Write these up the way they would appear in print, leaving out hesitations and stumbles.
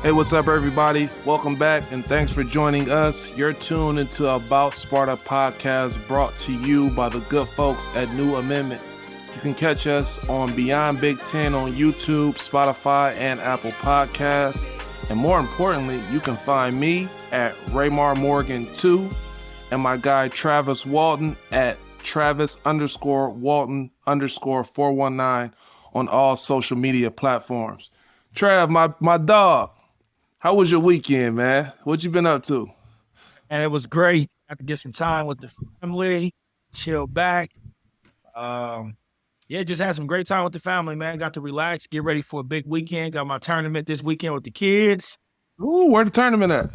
Hey, what's up, everybody? Welcome back, and thanks for joining us. You're tuned into About Sparta podcast, brought to you by the good folks at New Amendment. You can catch us on Beyond Big Ten on YouTube, Spotify, and Apple Podcasts. And more importantly, you can find me at Raymar Morgan 2 and my guy Travis Walton at Travis_Walton_419 on all social media platforms. Trav, my dog. How was your weekend, man? What you been up to? And it was great. Got to get some time with the family, chill back. Just had some great time with the family, man. Got to relax, get ready for a big weekend. Got my tournament this weekend with the kids. Ooh, where the tournament at?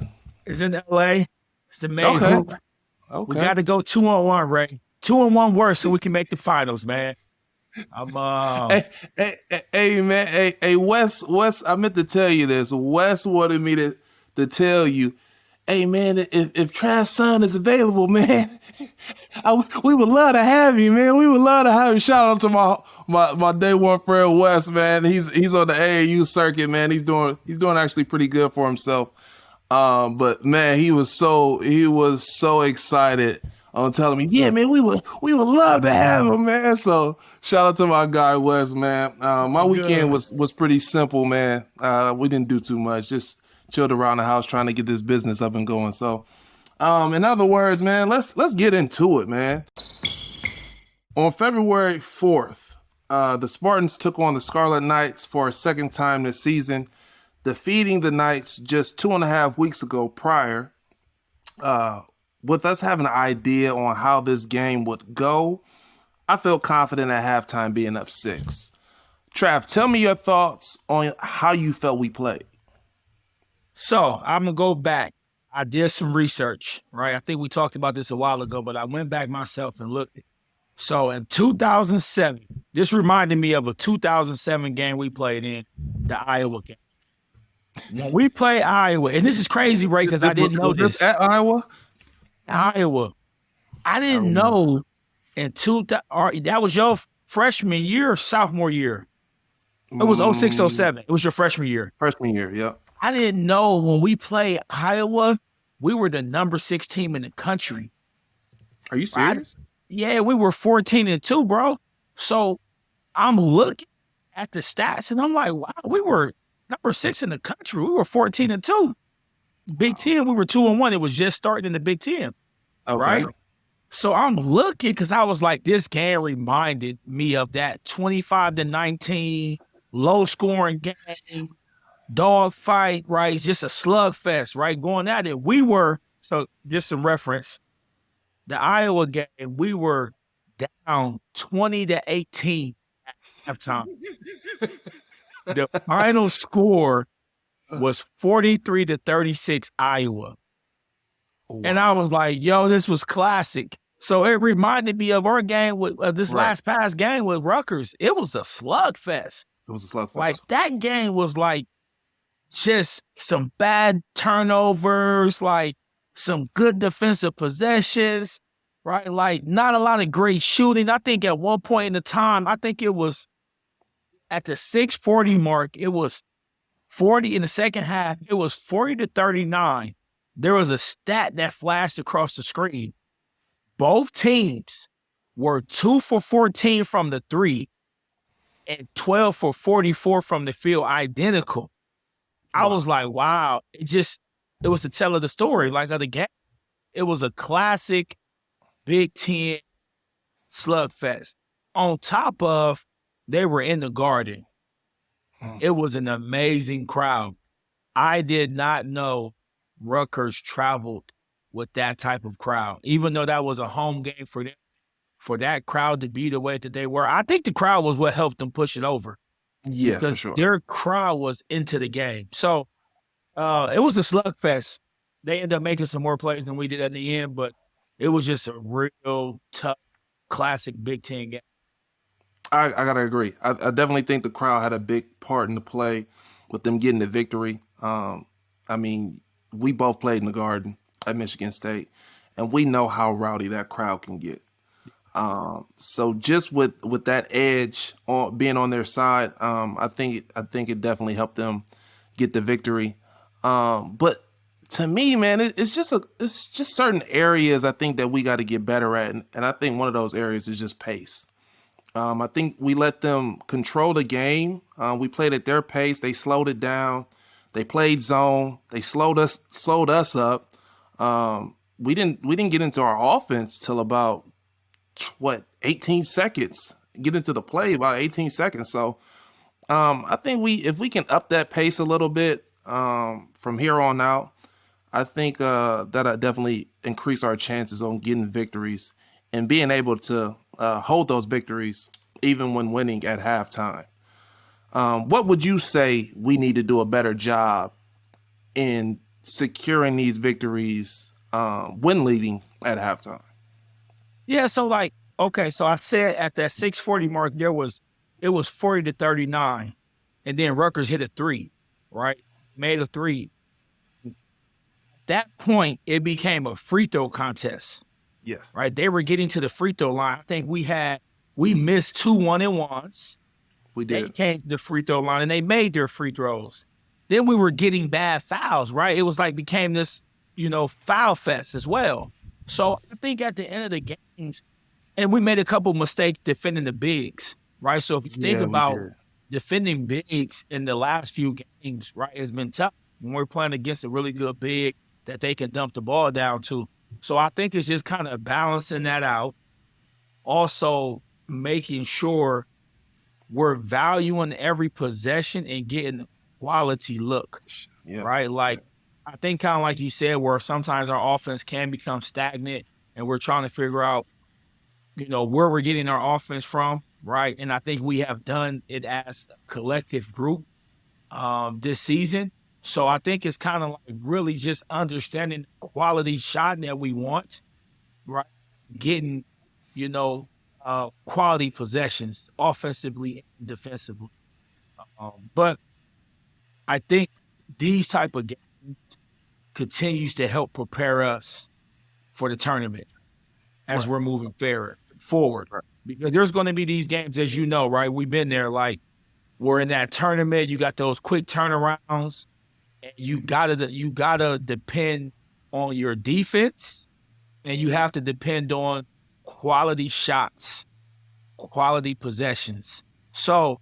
It's in LA. It's the May hoop. Okay. We got to go 2-on-1, Ray. 2-on-1 worse so we can make the finals, man. Hey, man. Hey, Wes, I meant to tell you this. Wes wanted me to tell you, hey, man, if Trav's son is available, man, we would love to have you, man. We would love to have you. Shout out to my day one friend, Wes, man. He's on the AAU circuit, man. He's doing actually pretty good for himself. But man, he was so excited on telling me, yeah, man, we would love to have him, man. So shout out to my guy Wes, man. My weekend was pretty simple, man. We didn't do too much, just chilled around the house trying to get this business up and going. So, in other words, man, let's get into it, man. On February 4th, the Spartans took on the Scarlet Knights for a second time this season, defeating the Knights just 2.5 weeks ago prior. With us having an idea on how this game would go, I felt confident at halftime being up 6. Trav, tell me your thoughts on how you felt we played. So I'm going to go back. I did some research, right? I think we talked about this a while ago, but I went back myself and looked. So in 2007, this reminded me of a 2007 game we played in, the Iowa game. When we played Iowa, and this is crazy, right? Because I didn't know this. At Iowa? Iowa. I didn't know that was your freshman year or sophomore year? It was 06, 07. It was your freshman year. Freshman year, yeah. I didn't know when we played Iowa, we were the number 6 team in the country. Are you serious? Yeah, we were 14-2, bro. So I'm looking at the stats and I'm like, wow, we were number 6 in the country. We were 14-2. Big Ten, we were 2-1. It was just starting in the Big Ten. Okay. Right? So I'm looking because I was like, this game reminded me of that 25-19 low scoring game, dog fight, right? It's just a slugfest, right? Going at it. So just some reference, the Iowa game, we were down 20-18 at halftime. The final score was 43-36 Iowa. Wow. And I was like, yo, this was classic. So it reminded me of our game with last past game with Rutgers. It was a slugfest. It was a slugfest. Like that game was like just some bad turnovers, like some good defensive possessions, right? Like not a lot of great shooting. I think at one point in the time, I think it was at the 6:40 mark, it was 40 in the second half. It was 40-39. There was a stat that flashed across the screen. Both teams were 2 for 14 from the 3 and 12 for 44 from the field, identical. I was like, wow. It was to tell of the story, like of the game. It was a classic Big Ten slugfest. On top of, they were in the Garden. It was an amazing crowd. I did not know Rutgers traveled with that type of crowd, even though that was a home game for them. For that crowd to be the way that they were, I think the crowd was what helped them push it over. Yeah, for sure. Their crowd was into the game. So it was a slugfest. They ended up making some more plays than we did at the end, but it was just a real tough, classic Big Ten game. I gotta agree. I definitely think the crowd had a big part in the play with them getting the victory. I mean, we both played in the Garden at Michigan State, and we know how rowdy that crowd can get. So just with that edge on being on their side, I think it definitely helped them get the victory. But to me, man, it's just certain areas I think that we got to get better at, and I think one of those areas is just pace. I think we let them control the game. We played at their pace. They slowed it down. They played zone. They slowed us up. We didn't get into our offense till about 18 seconds. Get into the play about 18 seconds. So I think if we can up that pace a little bit from here on out, I think that'll definitely increase our chances on getting victories and being able to hold those victories even when winning at halftime. What would you say we need to do a better job in securing these victories when leading at halftime? Yeah, so like, okay, so I said at that 6:40 mark, it was 40-39, and then Rutgers hit a three, right? Made a three. At that point, it became a free throw contest, Yeah, right? They were getting to the free throw line. I think we missed 2 1-and-1s. we They did. came to the free throw line and they made their free throws. Then we were getting bad fouls, right? It was like became this, foul fest as well. So I think at the end of the games, and we made a couple mistakes defending the bigs, right? So if you think Yeah, we about did. defending bigs in the last few games, right, it's been tough when we're playing against a really good big that they can dump the ball down to. So I think it's just kind of balancing that out. Also making sure we're valuing every possession and getting a quality look, Yeah, right? Like, I think kind of like you said, where sometimes our offense can become stagnant and we're trying to figure out, where we're getting our offense from, right? And I think we have done it as a collective group this season. So I think it's kind of like really just understanding the quality shot that we want, right? Getting, quality possessions offensively and defensively. But I think these type of games continues to help prepare us for the tournament as right, we're moving forward. right. Because there's going to be these games, as you know, right? We've been there. Like, we're in that tournament. You got those quick turnarounds. And you gotta depend on your defense, and you have to depend on quality shots, quality possessions. So,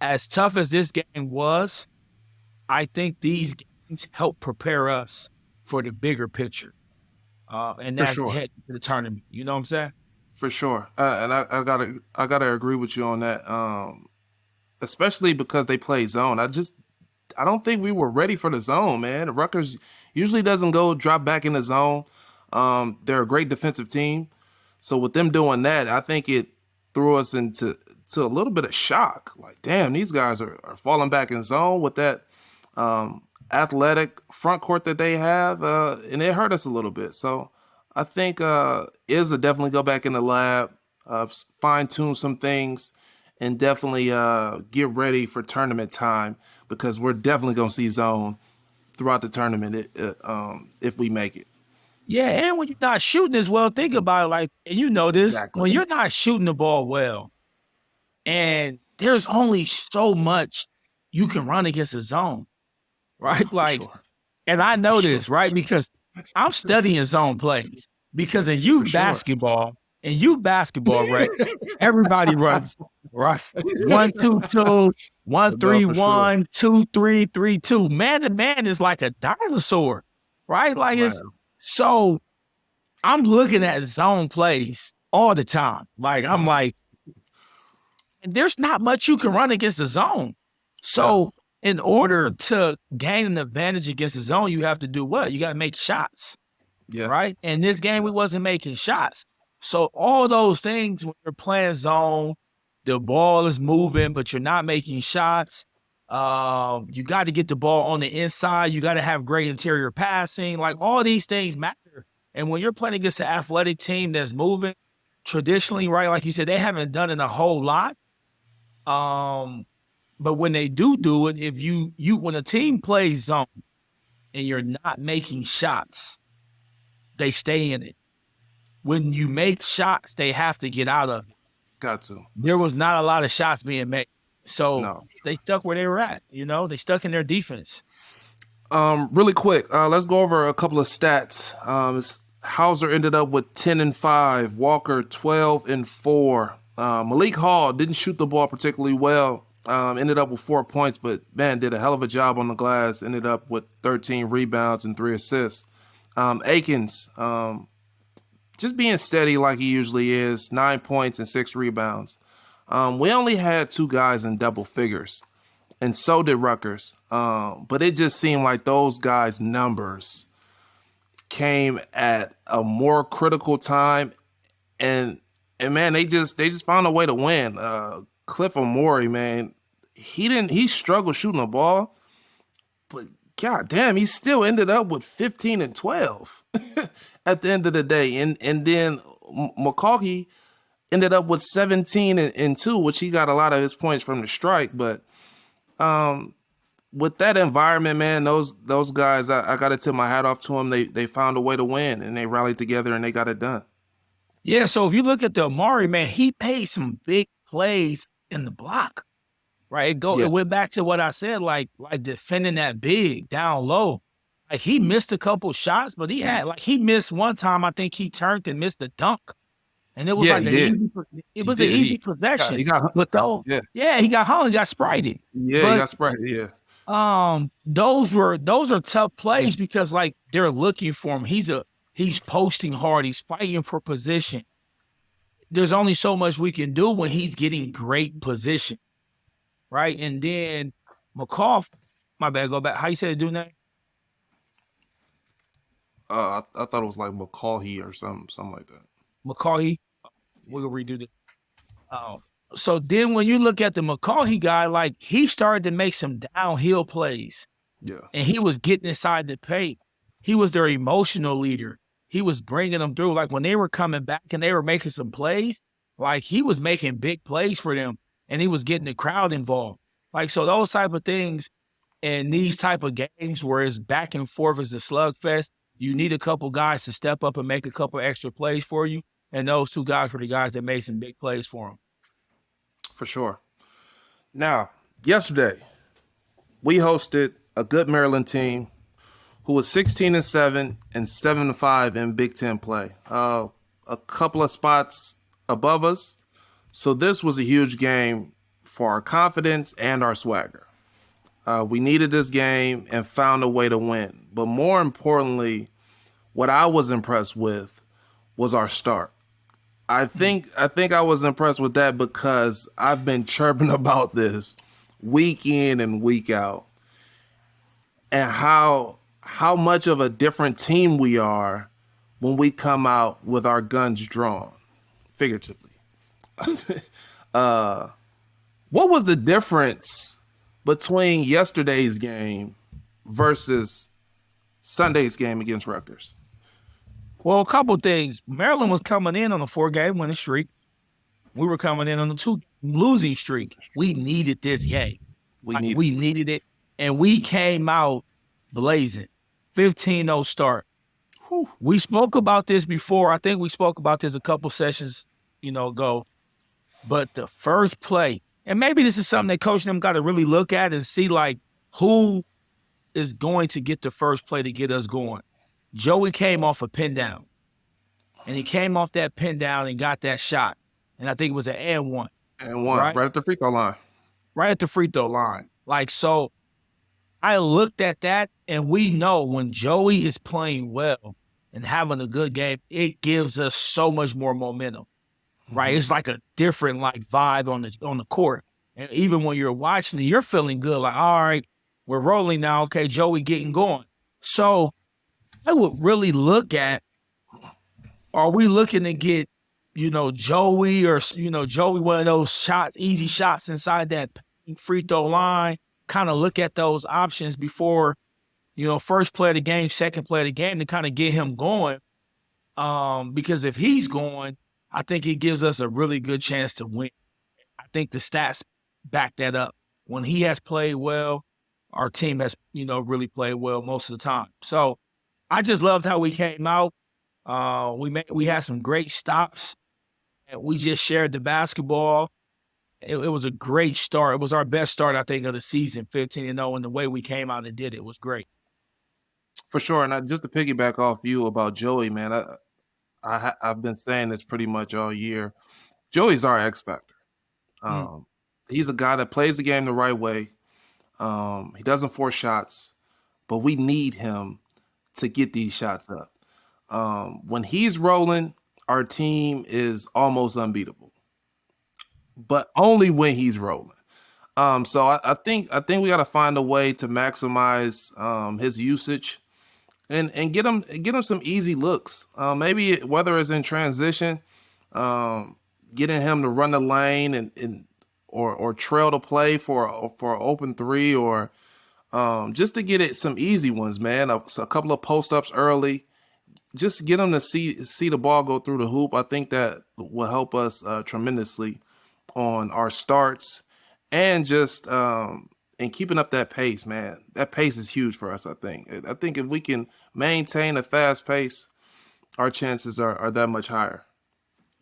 as tough as this game was, I think these games help prepare us for the bigger picture, and For that's sure. heading to the tournament. You know what I'm saying? For sure, and I gotta agree with you on that. Especially because they play zone. I don't think we were ready for the zone, man. Rutgers usually doesn't go drop back in the zone. They're a great defensive team, so with them doing that, I think it threw us into a little bit of shock. Like, damn, these guys are falling back in zone with that athletic front court that they have, and it hurt us a little bit. So I think Izza definitely go back in the lab, fine tune some things, and definitely get ready for tournament time because we're definitely gonna see zone throughout the tournament if we make it. Yeah, and when you're not shooting as well, think about it. Like, and you know this, Exactly. when you're not shooting the ball well, and there's only so much you can run against a zone, right? For Like, sure. and I For know sure. this, right? Because I'm studying zone plays. Because in For sure. youth basketball, right? Everybody runs, right? 1-2-2, one No, three for sure. one, 2-3-3-2. Man to man is like a dinosaur, right? Like, Right. it's so I'm looking at zone plays all the time. Like, I'm like, there's not much you can run against the zone. Yeah. So in order to gain an advantage against the zone, you have to do what? You got to make shots, Yeah. right? And this game, we wasn't making shots. So all those things, when you're playing zone, the ball is moving, but you're not making shots. You got to get the ball on the inside. You got to have great interior passing. Like, all these things matter. And when you're playing against an athletic team that's moving, traditionally, right, like you said, they haven't done it a whole lot. But when they do it, if you when a team plays zone and you're not making shots, they stay in it. When you make shots, they have to get out of it. Got to. There was not a lot of shots being made. So No. they stuck where they were at, they stuck in their defense. Really quick, let's go over a couple of stats. Hauser ended up with 10-5, Walker 12-4. Malik Hall didn't shoot the ball particularly well. Ended up with 4 points, but man, did a hell of a job on the glass. Ended up with 13 rebounds and 3 assists. Akins, just being steady like he usually is, 9 points and 6 rebounds. We only had two guys in double figures, and so did Rutgers. But it just seemed like those guys' numbers came at a more critical time, and man, they just found a way to win. Cliff Amore, man, he struggled shooting the ball, but god damn, he still ended up with 15 and 12 at the end of the day. And then McCaughey ended up with 17 and 2, which he got a lot of his points from the strike. But with that environment, man, those guys, I got to tip my hat off to them. They found a way to win, and they rallied together, and they got it done. Yeah, so if you look at the Amari, man, he made some big plays in the block, right? It went back to what I said, like defending that big down low. Like he missed a couple shots, but he missed one time. I think he turned and missed a dunk, and it was an easy possession. He got he got hung, he got sprited. Yeah, he got sprited. Yeah. Those are tough plays because like they're looking for him. He's posting hard. He's fighting for position. There's only so much we can do when he's getting great position, right? And then McCall, my bad, go back. How you say the dude name? I thought it was like McCaughey or something like that. McCaughey. We'll redo it. So then when you look at the McCaughey guy, like he started to make some downhill plays. Yeah. And he was getting inside the paint. He was their emotional leader. He was bringing them through. Like when they were coming back and they were making some plays, like he was making big plays for them and he was getting the crowd involved. Like, so those type of things in these type of games where it's back and forth as a slugfest, you need a couple guys to step up and make a couple extra plays for you. And those two guys were the guys that made some big plays for him. For sure. Now, yesterday, we hosted a good Maryland team who was 16-7 and 7-5 in Big Ten play. A couple of spots above us. So this was a huge game for our confidence and our swagger. We needed this game and found a way to win. But more importantly, what I was impressed with was our start. I think I was impressed with that because I've been chirping about this week in and week out, and how much of a different team we are when we come out with our guns drawn, figuratively. What was the difference between yesterday's game versus Sunday's game against Rutgers? Well, a couple things. Maryland was coming in on a 4-game winning streak. We were coming in on a 2 losing streak. We needed this game. We needed it. And we came out blazing. 15-0 start. Whew. We spoke about this before. I think we spoke about this a couple sessions, ago. But the first play, and maybe this is something that coach and them got to really look at and see, like, who is going to get the first play to get us going. Joey came off a pin down, and he came off that pin down and got that shot. And I think it was an and one. And one, right at the free throw line. Right at the free throw line. Like, so I looked at that, and we know when Joey is playing well and having a good game, it gives us so much more momentum, right? Mm-hmm. It's like a different, like, vibe on the court. And even when you're watching it, you're feeling good. Like, all right, we're rolling now. Okay, Joey getting going. So I would really look at, are we looking to get, Joey or, Joey one of those shots, easy shots inside that free throw line, kind of look at those options before, first play of the game, second play of the game to kind of get him going. Because if he's going, I think it gives us a really good chance to win. I think the stats back that up. When he has played well, our team has, really played well most of the time. So I just loved how we came out. We had some great stops, and we just shared the basketball. It was a great start. It was our best start, I think, of the season, 15-0, and the way we came out and did it was great. For sure. And just to piggyback off you about Joey, man, I've been saying this pretty much all year. Joey's our X factor. Mm. He's a guy that plays the game the right way. He doesn't force shots, but we need him to get these shots up. When he's rolling, our team is almost unbeatable, but only when he's rolling. So I think we got to find a way to maximize his usage and get him some easy looks. Maybe whether it's in transition, getting him to run the lane or trail the play for an open three, or just to get it some easy ones, man. A couple of post ups early, just get him to see the ball go through the hoop. I think that will help us tremendously on our starts and just and keeping up that pace, man. That pace is huge for us. I think if we can maintain a fast pace, our chances are that much higher.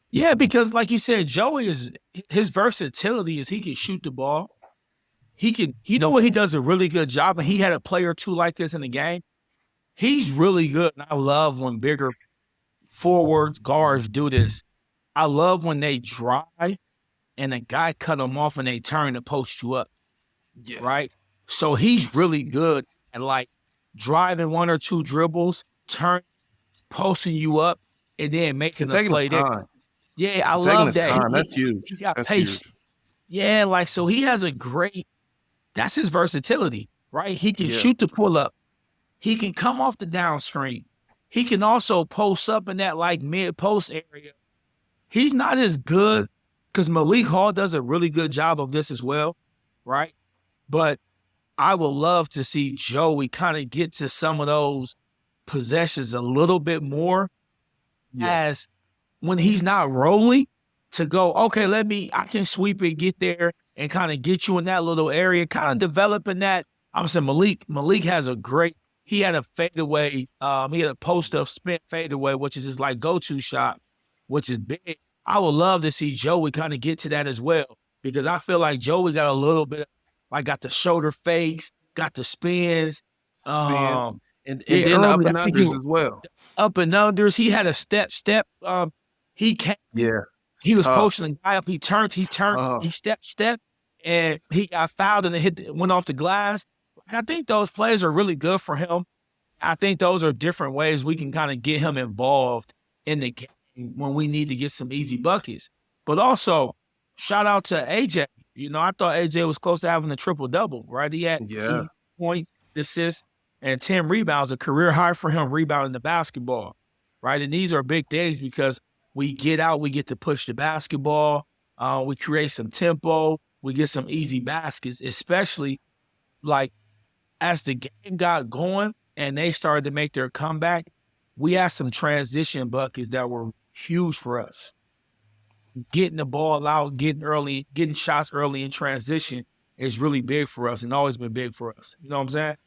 Yeah, because like you said, Joey is his versatility is he can shoot the ball. You know what he does a really good job, and he had a player or two like this in the game. He's really good. And I love when bigger forwards, guards do this. I love when they drive and a guy cut them off and they turn to post you up. Yeah. Right? So he's really good at like driving one or two dribbles, posting you up, and then making the play there. Yeah, I love that. That's huge. He's got patience. Yeah, like so he has that's his versatility, right? He can shoot the pull up. He can come off the down screen. He can also post up in that like mid post area. He's not as good because Malik Hall does a really good job of this as well, right? But I would love to see Joey kind of get to some of those possessions a little bit more as when he's not rolling to go, okay, I can sweep it, get there and kind of get you in that little area, kind of developing that. I'm saying Malik has he had a fadeaway, he had a post-up spin fadeaway, which is his like go-to shot, which is big. I would love to see Joey kind of get to that as well because I feel like Joey got a little bit, like got the shoulder fakes, got the spins. And then the up and unders as well. Up and unders. He had a step. He came. Yeah. He was posting the guy up. He turned, he stepped, and he got fouled and it went off the glass. I think those plays are really good for him. I think those are different ways we can kind of get him involved in the game when we need to get some easy buckets. But also, shout out to AJ. You know, I thought AJ was close to having a triple-double, right? He had 8 points, assists, and 10 rebounds, a career high for him rebounding the basketball, right? And these are big things because we get out, we get to push the basketball, we create some tempo, we get some easy baskets, especially like as the game got going and they started to make their comeback, we had some transition buckets that were huge for us. Getting the ball out, getting shots early in transition is really big for us and always been big for us. You know what I'm saying?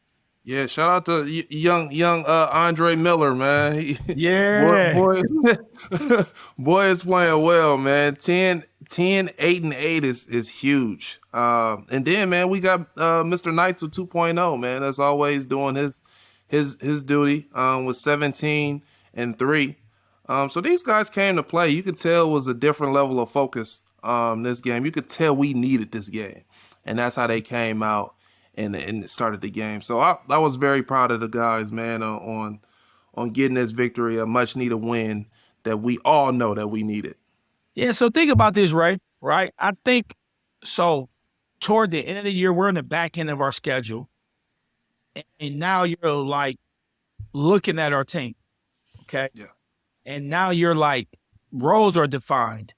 Yeah, shout out to young Andre Miller, man. Boy is playing well, man. 10, 8, and 8 is huge. And then, man, we got Mr. Neitzel 2.0, man. That's always doing his duty with 17 and 3. So these guys came to play. You could tell it was a different level of focus this game. You could tell we needed this game, and that's how they came out and started the game. So I was very proud of the guys, man, on getting this victory, a much needed win that we all know that we needed. Yeah, so think about this, Ray, right? I think so toward the end of the year, we're in the back end of our schedule. And now you're like looking at our team, okay? Yeah. And now you're like, roles are defined.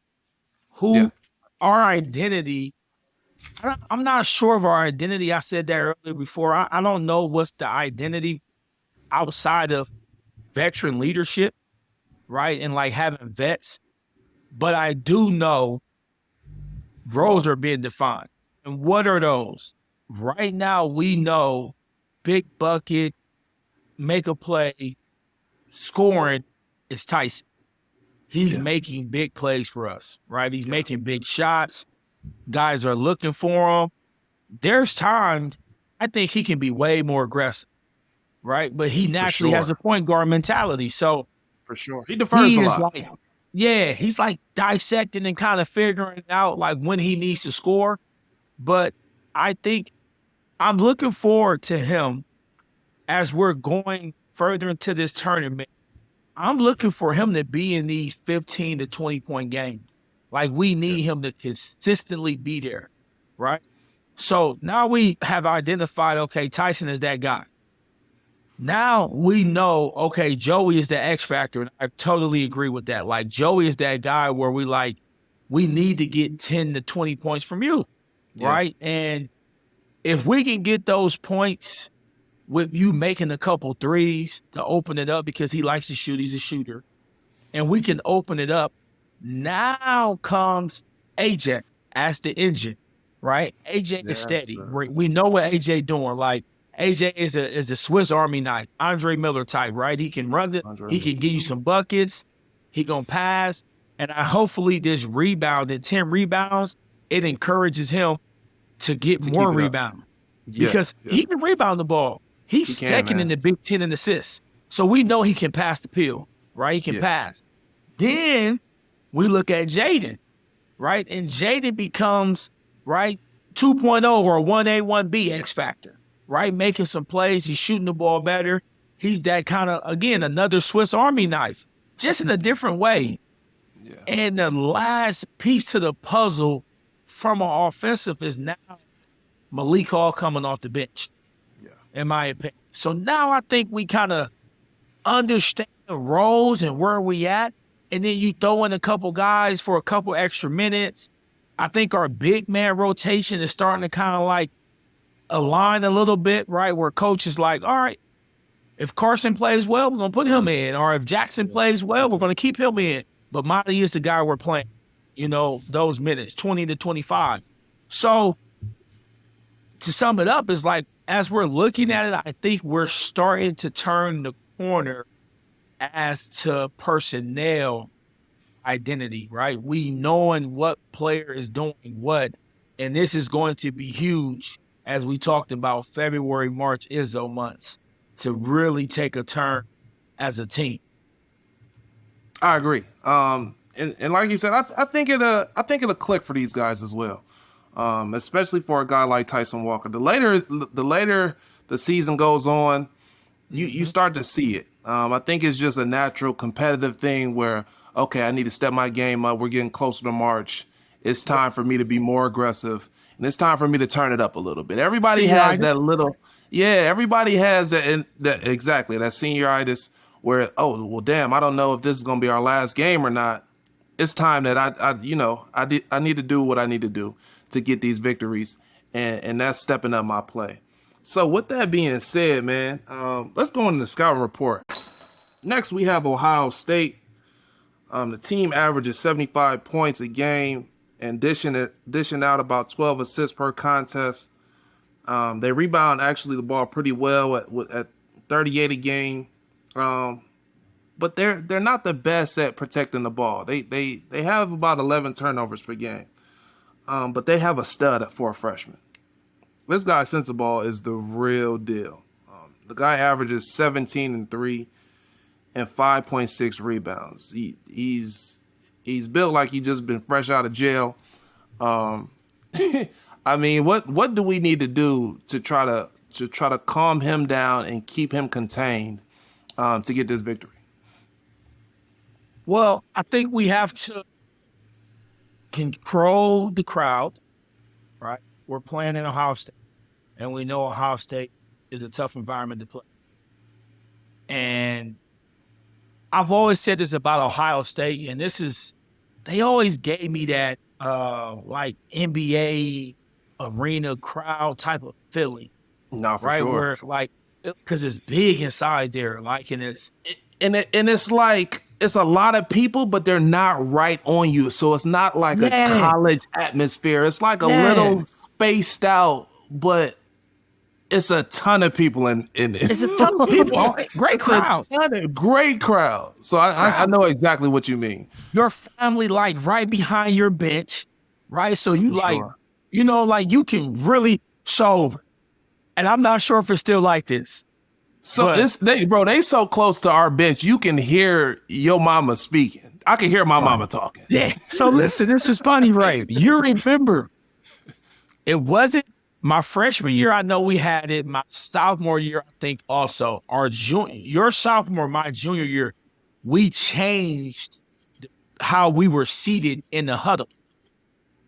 Our identity, I'm not sure of our identity. I said that earlier before. I don't know what's the identity outside of veteran leadership, right? And like having vets. But I do know roles are being defined. And what are those? Right now, we know big bucket, make a play, scoring is Tyson. He's making big plays for us, right? He's making big shots. Guys are looking for him. There's times I think he can be way more aggressive, right? But he For naturally has sure. a point guard mentality. So For sure. He defers he a is lot. like, yeah, he's like dissecting and kind of figuring out like when he needs to score. But I think I'm looking forward to him as we're going further into this tournament. I'm looking for him to be in these 15 to 20 point games. Like we need him to consistently be there, right? So now we have identified, okay, Tyson is that guy. Now we know, okay, Joey is the X factor. And I totally agree with that. Like Joey is that guy where we need to get 10 to 20 points from you, right? And if we can get those points with you making a couple threes to open it up because he likes to shoot, he's a shooter, and we can open it up, now comes AJ as the engine, right? AJ is steady. We know what AJ doing. Like AJ is a Swiss Army knife, Andre Miller type, right? He can run it. He can give you some buckets. He gonna pass. And hopefully this rebound, at 10 rebounds, it encourages him to get more rebound. Because he can rebound the ball. He's second in the Big Ten in assists. So we know he can pass the pill, right? He can pass. Then we look at Jaden, right? And Jaden becomes, right, 2.0 or 1A, 1B X factor, right? Making some plays. He's shooting the ball better. He's that kind of, again, another Swiss Army knife, just in a different way. Yeah. And the last piece to the puzzle from our offensive is now Malik Hall coming off the bench, in my opinion. So now I think we kind of understand the roles and where we at. And then you throw in a couple guys for a couple extra minutes. I think our big man rotation is starting to kind of like align a little bit, right? Where coach is like, all right, if Carson plays well, we're going to put him in. Or if Jackson plays well, we're going to keep him in. But Monty is the guy we're playing, those minutes, 20 to 25. So to sum it up, is like, as we're looking at it, I think we're starting to turn the corner as to personnel identity, right? We knowing what player is doing what, and this is going to be huge as we talked about February, March, Izzo months to really take a turn as a team. I agree. And like you said, I think it'll click for these guys as well. Especially for a guy like Tyson Walker. The later the season goes on, you start to see it. I think it's just a natural competitive thing where, okay, I need to step my game up. We're getting closer to March. It's time for me to be more aggressive, and it's time for me to turn it up a little bit. Everybody has that little, everybody has that exactly, that senioritis where, oh, well, damn, I don't know if this is going to be our last game or not. It's time that I need to do what I need to do to get these victories, and that's stepping up my play. So with that being said, man, let's go into the scouting report. Next, we have Ohio State. The team averages 75 points a game and dishing out about 12 assists per contest. They rebound actually the ball pretty well at 38 a game. But they're not the best at protecting the ball. They have about 11 turnovers per game. But they have a stud at 4 freshmen. This guy, Sensabaugh, is the real deal. The guy averages 17 and 3 and 5.6 rebounds. He's built like he just been fresh out of jail. I mean, what do we need to do to try to calm him down and keep him contained to get this victory? Well, I think we have to control the crowd, right? We're playing in Ohio State, and we know Ohio State is a tough environment to play. And I've always said this about Ohio State, and they always gave me that like NBA arena crowd type of feeling. No, for right? sure. Where it's like, because it's big inside there, like, and it's like, it's a lot of people, but they're not right on you. So it's not like a college atmosphere. It's like a little spaced out, but it's a ton of people in it. It's a ton of people. Great crowd. Great crowd. So I know exactly what you mean. Your family, like, right behind your bench, right? So you like, like, you can really, and I'm not sure if it's still like this, So they so close to our bench, you can hear your mama speaking. I can hear my mama talking. Yeah. So listen, this is funny, Ray. You remember, it wasn't my freshman year. I know we had it. My sophomore year, I think also. Your sophomore, my junior year, we changed how we were seated in the huddle.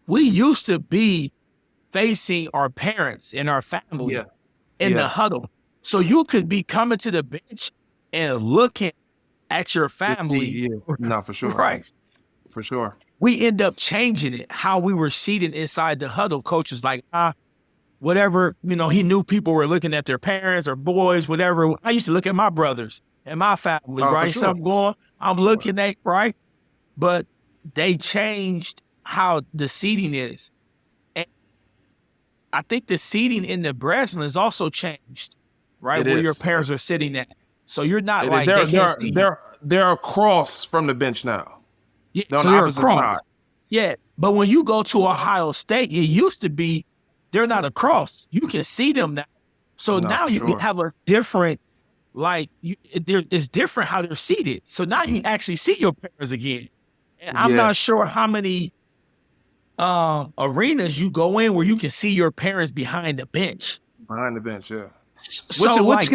We used to be facing our parents and our family in the huddle. So you could be coming to the bench and looking at your family. Yeah. No, for sure. Right. For sure. We end up changing it, how we were seated inside the huddle. Coach was like, whatever, he knew people were looking at their parents or boys, whatever. I used to look at my brothers and my family, right? Sure. Something going, I'm looking at, right? But they changed how the seating is. And I think the seating in the Breslin has also changed, right? Where your parents are sitting at. So you're not they're across from the bench now. Yeah, they're so on the they're opposite across. side. Yeah, but when you go to Ohio State, it used to be they're not across. You can see them now. So now you can have a different, it's different how they're seated. So now you can actually see your parents again. And I'm not sure how many arenas you go in where you can see your parents behind the bench. Behind the bench, yeah. So which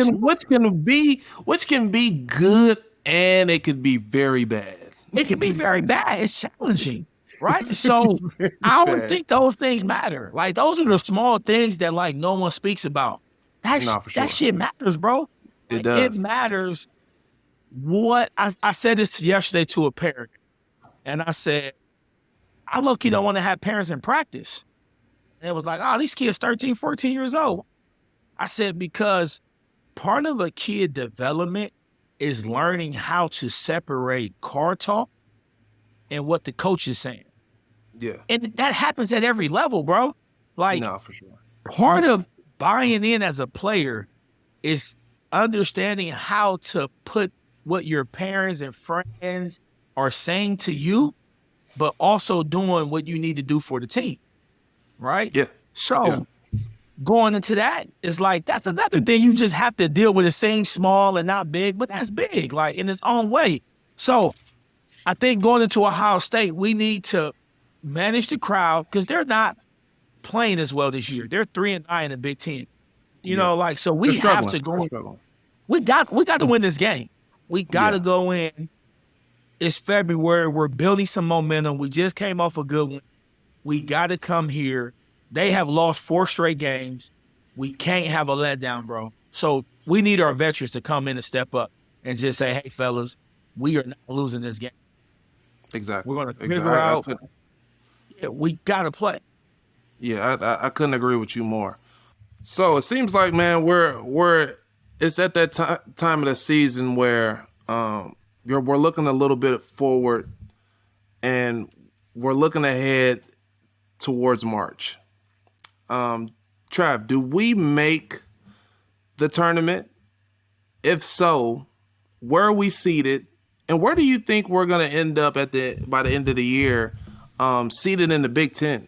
can be good and it could be very bad. It can be very bad. It's challenging, right? So I don't think those things matter. Like, those are the small things that no one speaks about. That shit matters, bro. It does. It matters. What I said this yesterday to a parent, and I said, I low-key don't want to have parents in practice. And it was like, these kids 13, 14 years old. I said, because part of a kid development is learning how to separate car talk and what the coach is saying. Yeah. And that happens at every level, bro. No, for sure. Part of buying in as a player is understanding how to put what your parents and friends are saying to you, but also doing what you need to do for the team. Right? Yeah. So going into that is that's another thing you just have to deal with. It seems small and not big, but that's big, in its own way. So I think going into Ohio State, we need to manage the crowd because they're not playing as well this year. They're 3-9 in the Big Ten. So we have to go. We got to win this game. We got to go in. It's February. We're building some momentum. We just came off a good one. We got to come here. They have lost 4 straight games. We can't have a letdown, bro. So we need our veterans to come in and step up and just say, hey, fellas, we are not losing this game. Exactly. We're going to figure out. We got to play. Yeah, I couldn't agree with you more. So it seems like, man, it's at that time of the season where we're looking a little bit forward and we're looking ahead towards March. Trav, do we make the tournament? If so, where are we seated? And where do you think we're going to end up by the end of the year seated in the Big Ten?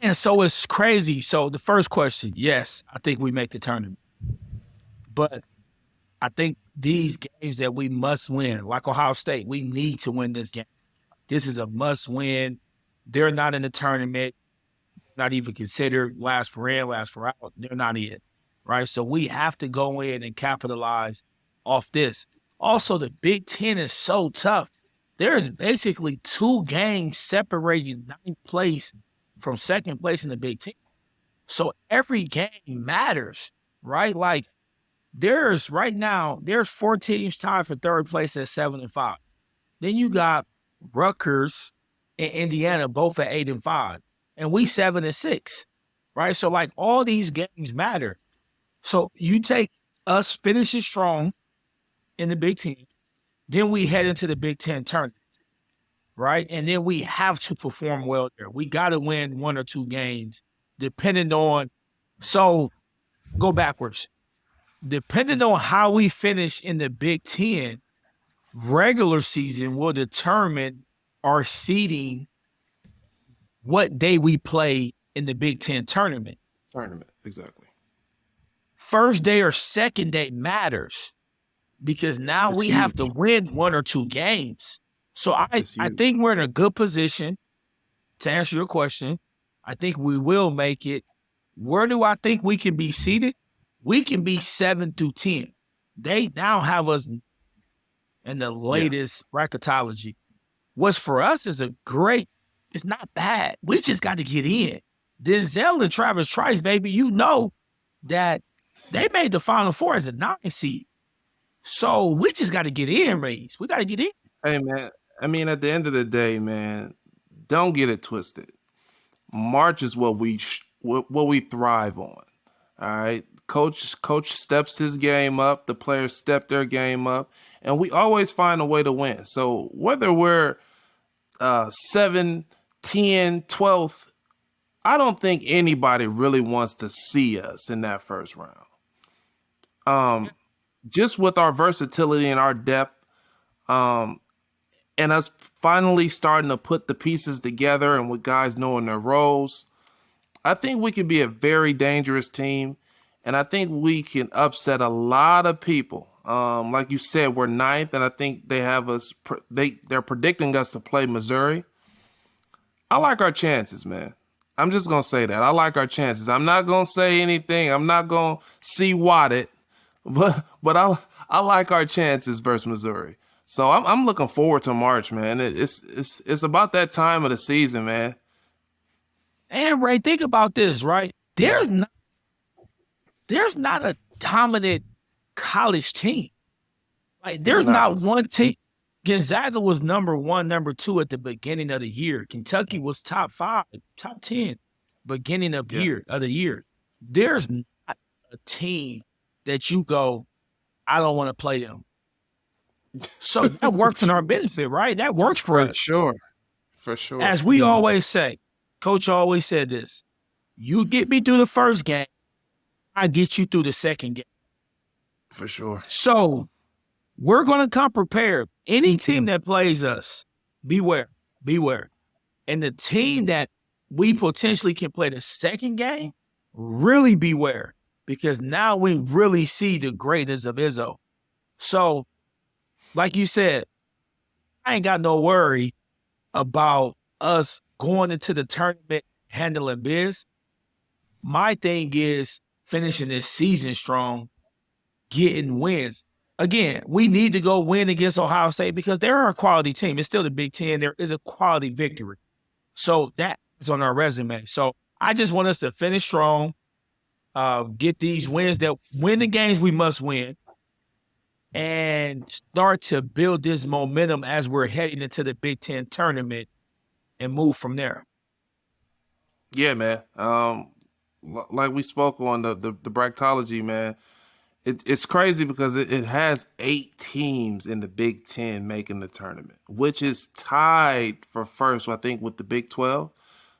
And so it's crazy. So the first question, yes, I think we make the tournament. But I think these games that we must win, like Ohio State, we need to win this game. This is a must win. They're not in the tournament, not even considered last for in, last for out. They're not in, right? So we have to go in and capitalize off this. Also, the Big Ten is so tough. There is basically 2 games separating 9th place from 2nd place in the Big Ten. So every game matters, right? There's 4 teams tied for 3rd place at 7-5. Then you got Rutgers and Indiana both at 8-5, and we 7-6, right? So all these games matter. So you take us finishing strong in the Big Ten, then we head into the Big Ten tournament, right? And then we have to perform well there. We got to win 1 or 2 games, depending on. So go backwards. Depending on how we finish in the Big Ten, regular season will determine our seeding what day we play in the Big Ten tournament. Exactly. first day or second day matters because now It's we have to huge. win 1 or 2 games. So I It's huge. think we're in a good position to answer your question. I think we will make it. Where do I think we can be seated? We can be 7 through 10. They now have us in the latest bracketology. What's for us is it's not bad. We just got to get in. Denzel and Travis Trice, baby, you know that they made the Final Four as a 9 seed. So we just got to get in, Reese. We got to get in. Hey, man. I mean, at the end of the day, man, don't get it twisted. March is what we thrive on. All right. Coach steps his game up. The players step their game up. And we always find a way to win. So whether we're 7, 10, 12th, I don't think anybody really wants to see us in that first round. Just with our versatility and our depth, and us finally starting to put the pieces together and with guys knowing their roles, I think we could be a very dangerous team. And I think we can upset a lot of people. Like you said, we're 9th, and I think they have us. They're predicting us to play Missouri. I like our chances, man. I'm just gonna say that I like our chances. I'm not gonna say anything. I'm not gonna see what it, but I like our chances versus Missouri. So I'm looking forward to March, man. It's about that time of the season, man. And Ray, think about this, right? There's not a dominant college team. Like there's not one team. Gonzaga was number 1, number 2 at the beginning of the year. Kentucky was top 5, top 10, beginning of the year. There's not a team that you go, I don't want to play them. So that works in our benefit, right? That works for us. For sure. As we always say, Coach always said this, you get me through the first game, I get you through the second game. For sure. So we're going to come prepared. Any team that plays us, beware. And the team that we potentially can play the second game, really beware. Because now we really see the greatness of Izzo. So, like you said, I ain't got no worry about us going into the tournament handling biz. My thing is finishing this season strong, getting wins. Again, we need to go win against Ohio State because they're a quality team. It's still the Big Ten. There is a quality victory. So that is on our resume. So I just want us to finish strong, get these wins that win the games we must win, and start to build this momentum as we're heading into the Big Ten tournament and move from there. Yeah, man. Like we spoke on the bracketology, man. It's crazy because it has 8 teams in the Big Ten making the tournament, which is tied for first, I think, with the Big 12.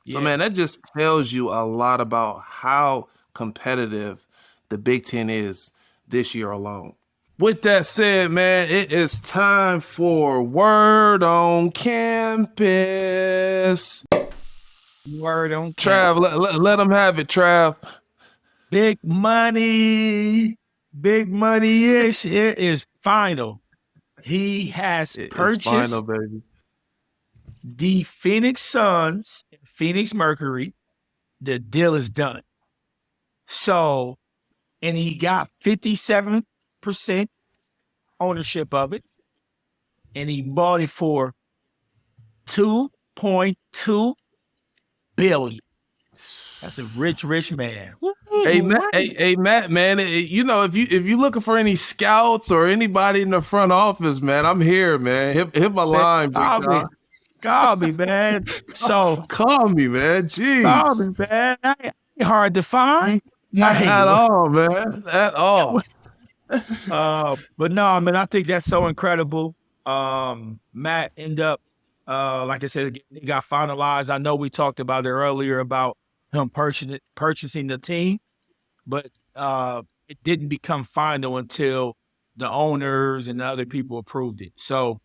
So, man, that just tells you a lot about how competitive the Big Ten is this year alone. With that said, man, it is time for Word on Campus. Word on Trav, let them have it, Trav. Big money. Big money-ish. It is final. He has purchased final, baby. The Phoenix Suns and Phoenix Mercury. The deal is done. So, and he got 57% ownership of it. And he bought it for $2.2 billion. That's a rich man. Hey Matt, man. You know, if you looking for any scouts or anybody in the front office, man, I'm here, man. Hit my line, Call me, man. So call me, man. Jeez, call me, man. Ain't hard to find. At all, man. At all. But no, man, I think that's so incredible. Matt ended up, like I said, it got finalized. I know we talked about it earlier about him purchasing the team, but it didn't become final until the owners and the other people approved it. So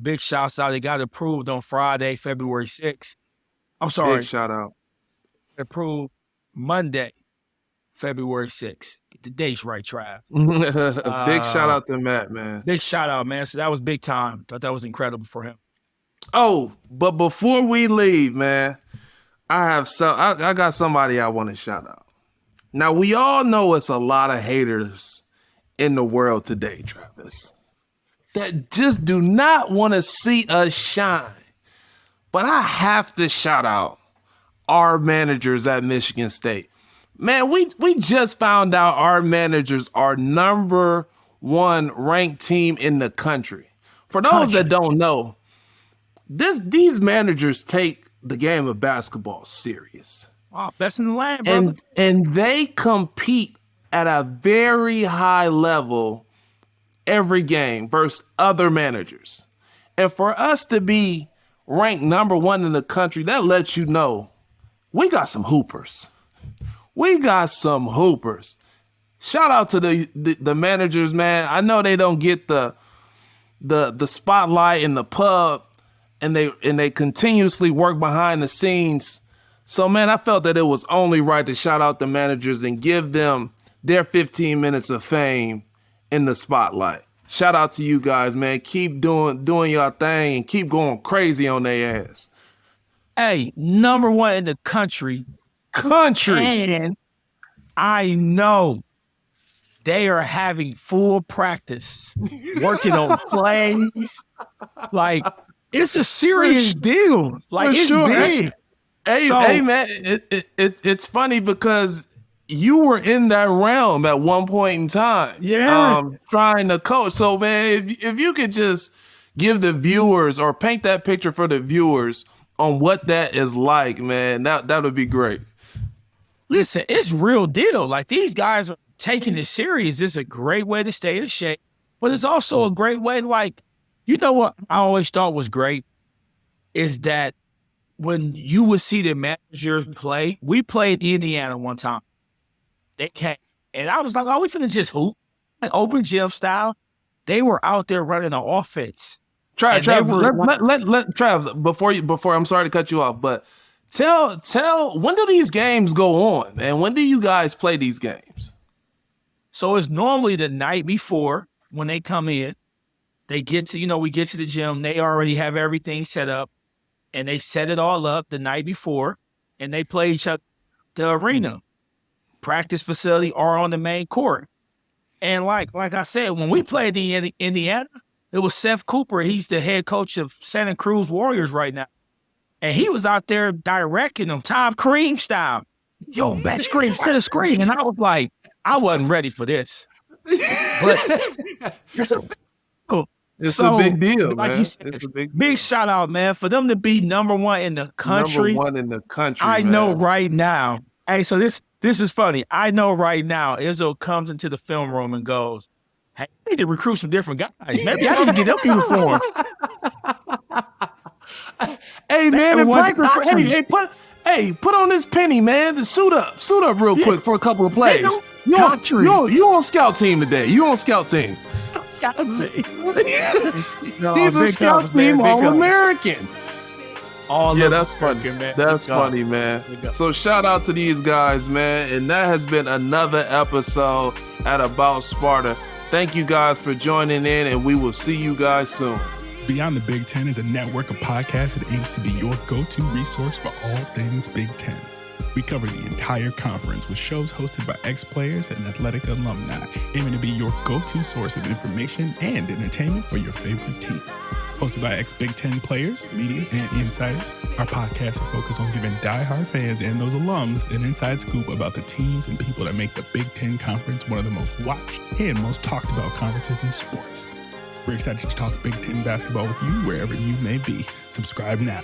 big shouts out. It got approved on Friday, February 6th. I'm sorry. Big shout out. Approved Monday, February 6th. Get the dates right, Trav. Big shout out to Matt, man. Big shout out, man. So that was big time. Thought that was incredible for him. Oh, but before we leave, man, I got somebody I want to shout out. Now, we all know it's a lot of haters in the world today, Travis, that just do not want to see us shine. But I have to shout out our managers at Michigan State. Man, we just found out our managers are number 1 ranked team in the country. For those that don't know, these managers take the game of basketball serious. Oh, best in the land, brother. And they compete at a very high level every game versus other managers. And for us to be ranked number 1 in the country, that lets you know we got some hoopers. We got some hoopers. Shout out to the managers, man. I know they don't get the spotlight in the pub, and they continuously work behind the scenes. So, man, I felt that it was only right to shout out the managers and give them their 15 minutes of fame in the spotlight. Shout out to you guys, man. Keep doing your thing and keep going crazy on their ass. Hey, number 1 in the country. And I know they are having full practice, working on plays. Like, it's a serious deal. Like, it's big. Hey, man, it's funny because you were in that realm at one point in time. Yeah. Trying to coach. So, man, if you could just give the viewers or paint that picture for the viewers on what that is like, man, that would be great. Listen, it's real deal. Like, these guys are taking it serious. It's a great way to stay in shape, but it's also a great way to, like, you know what I always thought was great is that when you would see the managers play, we played Indiana one time. They came, and I was like, oh, we finna just hoop, like open gym style. They were out there running the offense. Trav, before I'm sorry to cut you off, but tell when do these games go on, and when do you guys play these games? So it's normally the night before when they come in. They get to, we get to the gym. They already have everything set up, and they set it all up the night before, and they play each other the arena, practice facility, or on the main court. And like I said, when we played in Indiana, it was Seth Cooper. He's the head coach of Santa Cruz Warriors right now. And he was out there directing them, Tom Cream style. Yo, back screen, set a screen. And I was like, I wasn't ready for this. But it's a big deal, like man. He said, it's a big shout out, man, for them to be number 1 in the country. Number 1 in the country, I man. know right now. Hey, so this is funny. I know right now Izzo comes into the film room and goes, hey, I need to recruit some different guys. Maybe I need to get them uniforms. Hey, man, put on this penny, man. Suit up real quick for a couple of plays. You on scout team today. You on scout team. He's a scout team All-American. That's funny, man. That's funny, man. So shout out to these guys, man. And that has been another episode at About Sparta. Thank you guys for joining in, and we will see you guys soon. Beyond the Big Ten is a network of podcasts that aims to be your go-to resource for all things Big Ten. We cover the entire conference with shows hosted by ex-players and athletic alumni, aiming to be your go-to source of information and entertainment for your favorite team. Hosted by ex-Big Ten players, media, and insiders, our podcasts are focused on giving diehard fans and those alums an inside scoop about the teams and people that make the Big Ten Conference one of the most watched and most talked about conferences in sports. We're excited to talk Big Ten basketball with you wherever you may be. Subscribe now.